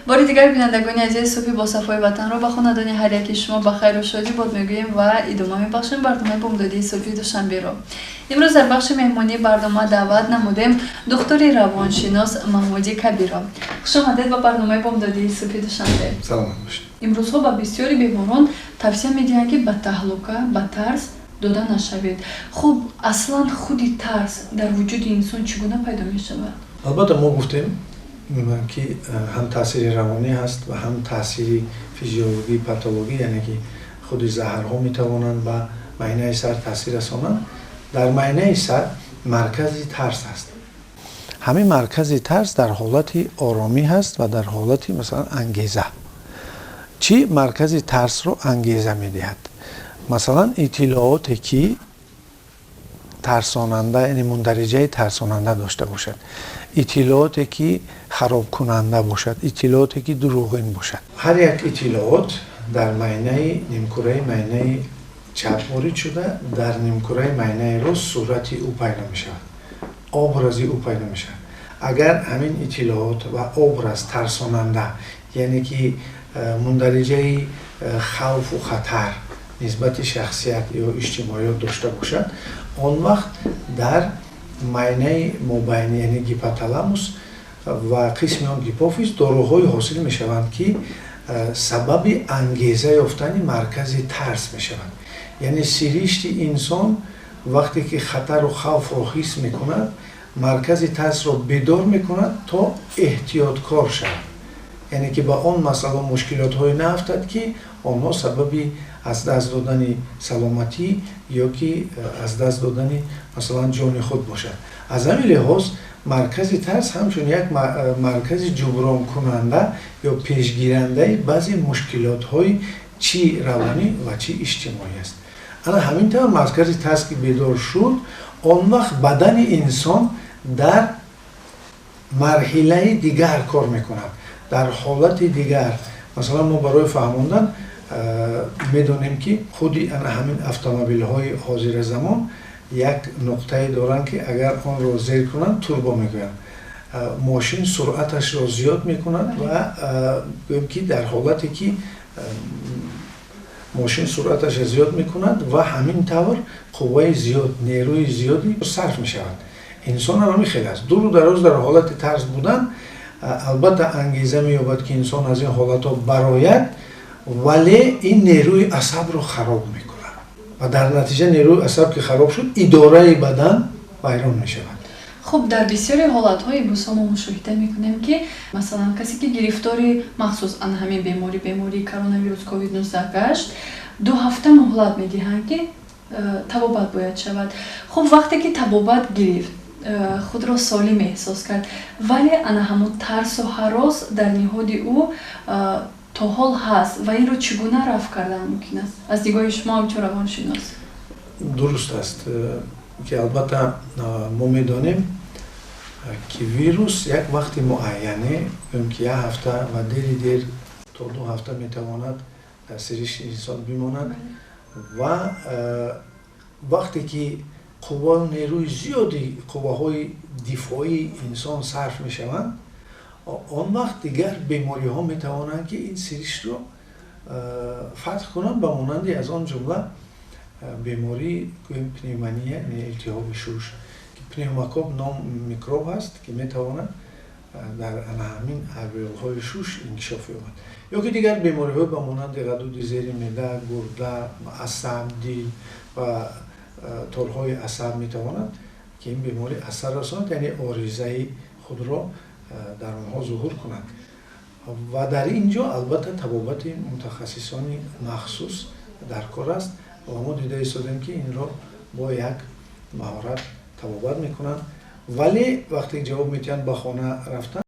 بار دیگر بینندگان عزیز صبح با صفای وطن رو به خانوادگی هر یکی شما با خیر و شادی بود میگوییم و ادامه میبخشیم برنامه بامدادی صبح دوشنبه رو. امروز در بخش مهمانی برنامه دعوت نمودیم دکتر روانشناس محمودی کبیر را. خوش آمدید به برنامه بامدادی صبح دوشنبه. سلام باشید. امروز ها به بسیاری بیماران توصیه میدهند که به تهلکه به ترس داده نشوید. خب اصلا خودی ترس در وجود انسان چگونه پیدا می شود؟ البته ما گفتیم که هم تاثیر روانی هست و هم تاثیر فیزیولوژی پاتولوژی، یعنی که خود زهرها می توانند به معاینه سر تاثیر رسانند. در معاینه سر مرکزی ترس هست. همین مرکزی ترس در حالت آرامی هست و در حالت مثلا انگیزه. چی مرکزی ترس رو انگیزه می دهد؟ مثلا اطلاعاتی که ترساننده، یعنی مندرجه ترساننده داشته باشد، اطلاعاتی که خراب کننده باشد، اطلاعاتی که دروغین باشد. هر یک اطلاعات در معاینه نیمکره معاینه چپ وارد شده، در نیمکره معاینه راست صورتی او پیدا می شود، ابرازی او پیدا می شود. اگر همین اطلاعات و ابراز ترساننده، یعنی که مندرجه خوف و خطر نسبت شخصیت یا اجتماعیات داشته باشد، آن وقت در معاینه مابین، یعنی هیپوتالاموس و قسم آن هیپوفیز داروهای حاصل می شوند که سبب انگیزه یافتن مرکز ترس می شوند. یعنی سرشت انسان وقتی که خطر و خوف را حس می کند، مرکز ترس را بیدار می کند تا احتیاطکار شود، یعنی که با آن مسئله مشکلات های نیفتد که آنها سببی از دست دادن سلامتی یا که از دست دادن مثلا جان خود باشد. از همین لحاظ مرکز ترس همچون یک مرکز جبران کننده یا پیشگیرنده بعضی مشکلات های چی روانی و چی اجتماعی است. اما همینطور مرکز ترس که بیدار شد، آن وقت بدن انسان در مرحله دیگر کار میکند، در حالت دیگر. مثلا ما برای فهموندن میدونیم که خودی همین اتومبیل های حاضر زمان یک نقطه دارن که اگر آن را زیر کنند توربو میگویند، ماشین سرعتش را زیاد میکنند و گویم که در حالتی که ماشین سرعتش زیاد میکنند و همین طور قوه زیاد، نیروی زیادی صرف میشود. انسان هم خیلی است دور دراز در حالت ترس بودن. البته انگیزه مییابد که انسان از این حالت ها برآید، ولی این نیروی عصب رو خراب میکنه و در نتیجه نیروی عصب که خراب شد، اداره بدن ویران میشود. خب در بسیاری حالت های بسا ما مشاهده میکنیم که مثلا کسی که گرفتاری مخصوص ان همین بیماری کرونا ویروس کووید 19 گشت، 2 هفته مهلت میدهند که طبابت باید شود. خب وقتی که طبابت گرفت خود را سالم احساس کرد، ولی انا همون ترس و هراس در نهاد او تا حال هست و این رو چگونه رفع کردن ممکن است از دیدگاه شما همچون روانشناس؟ درست است که البته ما میدانیم که ویروس یک وقت معینه که 1 هفته و دیر تا 2 هفته میتواند در سرشت انسان بماند و وقتی که قوا نیروی زیادی، قواهای دفاعی انسان صرف می شوند، آن وقت دیگر بیماری ها می توانند که این سرشت رو فتح کنند، به مانند از آن جمله بیماری پنیومونی، یعنی التهاب شوش که پنیوموکوک نام میکروب هست که می تواند در همین الوئول های شوش انکشاف یابد. یا که دیگر بیماری های به مانند غدود زیر معده، گرده، عصب، دل و تالهای عصب می تواند که این بیماری اثر رساند، یعنی آریزه خود را در آنها ظهور کنند. و در اینجا البته طبابت متخصصان مخصوص در کار است و ما دیده ایستادیم که این را با یک مهارت طبابت میکنند، ولی وقتی جواب میتونن به خانه رفتن